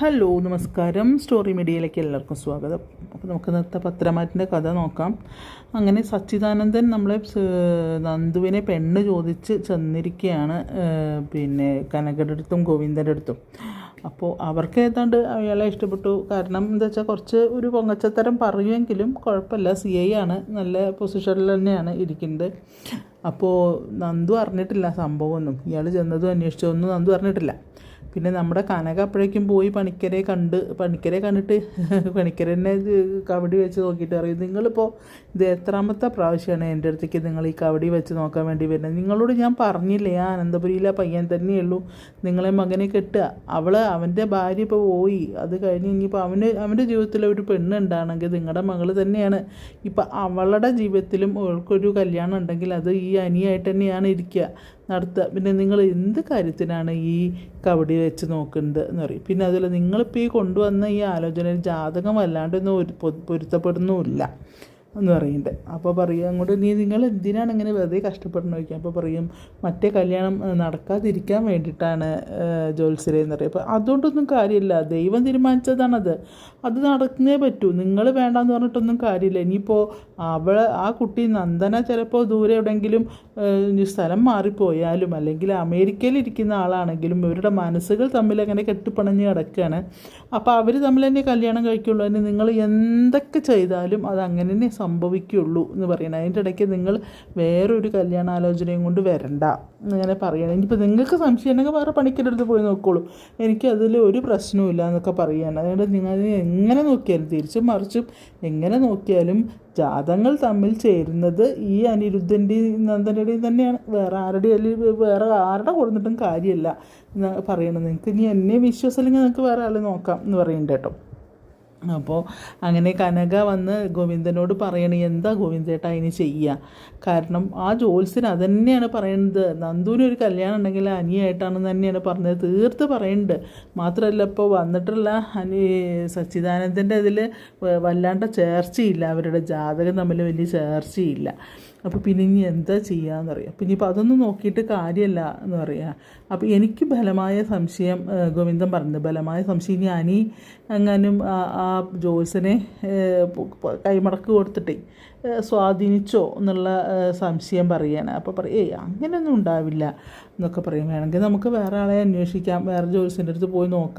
Hello നമസ്കാരം. Story മീഡിയയിലേക്ക് എല്ലാവർക്കും സ്വാഗതം. അപ്പോൾ നമുക്ക് ഇന്നത്തെ പത്രമാറ്റിൻ്റെ കഥ നോക്കാം. അങ്ങനെ സച്ചിദാനന്ദൻ നമ്മളെ നന്ദുവിനെ പെണ്ണ് ചോദിച്ച് ചെന്നിരിക്കുകയാണ് കനകയുടെ അടുത്തും ഗോവിന്ദൻ്റെ അടുത്തും. അപ്പോൾ അവർക്ക് ഏതാണ്ട് അയാളെ ഇഷ്ടപ്പെട്ടു. കാരണം എന്താ വെച്ചാൽ കുറച്ച് ഒരു പൊങ്ങച്ചത്തരം പറയുമെങ്കിലും കുഴപ്പമില്ല, CI ആണ്, നല്ല പൊസിഷനിൽ തന്നെയാണ് ഇരിക്കുന്നത്. അപ്പോൾ നന്ദു അറിഞ്ഞിട്ടില്ല സംഭവമൊന്നും, ഇയാൾ ചെന്നതും അന്വേഷിച്ചതൊന്നും നന്ദു അറിഞ്ഞിട്ടില്ല. പിന്നെ നമ്മുടെ കനക അപ്പോഴേക്കും പോയി പണിക്കരെ കണ്ടിട്ട് പണിക്കരെന്നെ കവടി വെച്ച് നോക്കിയിട്ട് അറിയും, നിങ്ങളിപ്പോൾ ഇത് എത്രാമത്തെ പ്രാവശ്യമാണ് എൻ്റെ അടുത്തേക്ക് നിങ്ങൾ ഈ കവടി വെച്ച് നോക്കാൻ വേണ്ടി വരുന്നത്? നിങ്ങളോട് ഞാൻ പറഞ്ഞില്ലേ ആ അനന്തപുരിയിലെ പയ്യൻ തന്നെയുള്ളൂ നിങ്ങളെ മകനെ കെട്ടുക. അവൻ്റെ ഭാര്യ ഇപ്പോൾ പോയി, അത് കഴിഞ്ഞ് ഇനിയിപ്പോൾ അവൻ്റെ ജീവിതത്തിൽ ഒരു പെണ്ണുണ്ടാണെങ്കിൽ നിങ്ങളുടെ മകൾ തന്നെയാണ്. ഇപ്പം അവളുടെ ജീവിതത്തിലും അവൾക്കൊരു കല്യാണം ഉണ്ടെങ്കിൽ അത് ഈ അനിയായിട്ട് തന്നെയാണ് ഇരിക്കുക നടത്തുക. പിന്നെ നിങ്ങൾ എന്ത് കാര്യത്തിനാണ് ഈ കവടി വെച്ച് നോക്കുന്നത് എന്ന് പറയും. പിന്നെ അതുപോലെ നിങ്ങളിപ്പോൾ ഈ കൊണ്ടുവന്ന ഈ ആലോചനയിൽ ജാതകം വല്ലാണ്ടൊന്നും പൊരുത്തപ്പെടുന്നുമില്ല എന്ന് പറയുന്നുണ്ട്. അപ്പോൾ പറയും അങ്ങോട്ട്, നിങ്ങൾ എന്തിനാണ് ഇങ്ങനെ വെറുതെ കഷ്ടപ്പെടണം ചോദിക്കുക. അപ്പോൾ പറയും മറ്റേ കല്യാണം നടക്കാതിരിക്കാൻ വേണ്ടിയിട്ടാണ് ജ്യോത്സ്യരെ എന്ന് പറയും. അപ്പോൾ അതുകൊണ്ടൊന്നും കാര്യമില്ല, ദൈവം തീരുമാനിച്ചതാണത്, അത് നടക്കുന്നേ പറ്റൂ, നിങ്ങൾ വേണ്ടാന്ന് പറഞ്ഞിട്ടൊന്നും കാര്യമില്ല. ഇനിയിപ്പോൾ ആ കുട്ടി നന്ദന ചിലപ്പോൾ ദൂരെ എവിടെയെങ്കിലും സ്ഥലം മാറിപ്പോയാലും അല്ലെങ്കിൽ അമേരിക്കയിലിരിക്കുന്ന ആളാണെങ്കിലും ഇവരുടെ മനസ്സുകൾ തമ്മിൽ അങ്ങനെ കെട്ടിപ്പണഞ്ഞ് കിടക്കുകയാണ്. അപ്പോൾ അവർ തമ്മിൽ തന്നെ കല്യാണം കഴിക്കുള്ളൂ. അതിന് നിങ്ങൾ എന്തൊക്കെ ചെയ്താലും അത് അങ്ങനെ തന്നെ സംഭവിക്കുള്ളൂ എന്ന് പറയണം. അതിൻ്റെ ഇടയ്ക്ക് നിങ്ങൾ വേറൊരു കല്യാണാലോചനയും കൊണ്ട് വരണ്ട എന്നിങ്ങനെ പറയണം. ഇനിയിപ്പോൾ നിങ്ങൾക്ക് സംശയം ഉണ്ടെങ്കിൽ വേറെ പണിക്കരുടെ അടുത്ത് പോയി നോക്കോളൂ, എനിക്ക് അതിൽ ഒരു പ്രശ്നവുമില്ല എന്നൊക്കെ പറയുകയാണ്. അതുകൊണ്ട് നിങ്ങൾ എങ്ങനെ നോക്കിയാലും തിരിച്ചും മറിച്ചും എങ്ങനെ നോക്കിയാലും ജാതങ്ങൾ തമ്മിൽ ചേരുന്നത് ഈ അനിരുദ്ധൻ്റെയും നന്ദനുടെയും തന്നെയാണ്, വേറെ ആരുടെ കൊടുത്തിട്ടും കാര്യമില്ല എന്ന് പറയണം. നിങ്ങൾക്ക് ഇനി എന്നെ വിശ്വാസമില്ലെങ്കിൽ നിങ്ങൾക്ക് വേറെ ആളെ നോക്കാം എന്ന് പറയുന്നുണ്ട് കേട്ടോ. അപ്പോൾ അങ്ങനെ കനക വന്ന് ഗോവിന്ദനോട് പറയണേ, എന്താ ഗോവിന്ദേട്ടാ അതിന് ചെയ്യുക? കാരണം ആ ജ്യോത്സ്യൻ അതന്നെയാണ് പറയുന്നത്, നന്ദുവിന് ഒരു കല്യാണം ഉണ്ടെങ്കിൽ അനിയായിട്ടാണെന്ന് തന്നെയാണ് പറഞ്ഞത്, തീർത്ത് പറയുന്നുണ്ട്. മാത്രമല്ല ഇപ്പോൾ വന്നിട്ടുള്ള സച്ചിദാനന്ദൻ്റെ ഇതിൽ വല്ലാണ്ട് ചേർച്ചയില്ല, അവരുടെ ജാതകം തമ്മിൽ വലിയ ചേർച്ചയില്ല. അപ്പോൾ പിന്നെ ഇനി എന്താ ചെയ്യുകയെന്ന് പറയാം. പിന്നെ ഇപ്പോൾ അതൊന്നും നോക്കിയിട്ട് കാര്യമല്ല എന്ന് പറയാം. അപ്പോൾ എനിക്ക് ബലമായ സംശയം, ഗോവിന്ദൻ പറഞ്ഞത് ബലമായ സംശയം, ഇനി അനി എങ്ങാനും ആ ജോത്സ്യനെ കൈമടക്ക് കൊടുത്തിട്ടേ സ്വാധീനിച്ചോ എന്നുള്ള സംശയം പറയുകയാണ്. അപ്പോൾ പറയും അങ്ങനെയൊന്നും ഉണ്ടാവില്ല എന്നൊക്കെ പറയും. വേണമെങ്കിൽ നമുക്ക് വേറെ ആളെ അന്വേഷിക്കാം, വേറെ ജോത്സ്യൻ്റെ അടുത്ത് പോയി നോക്കാം.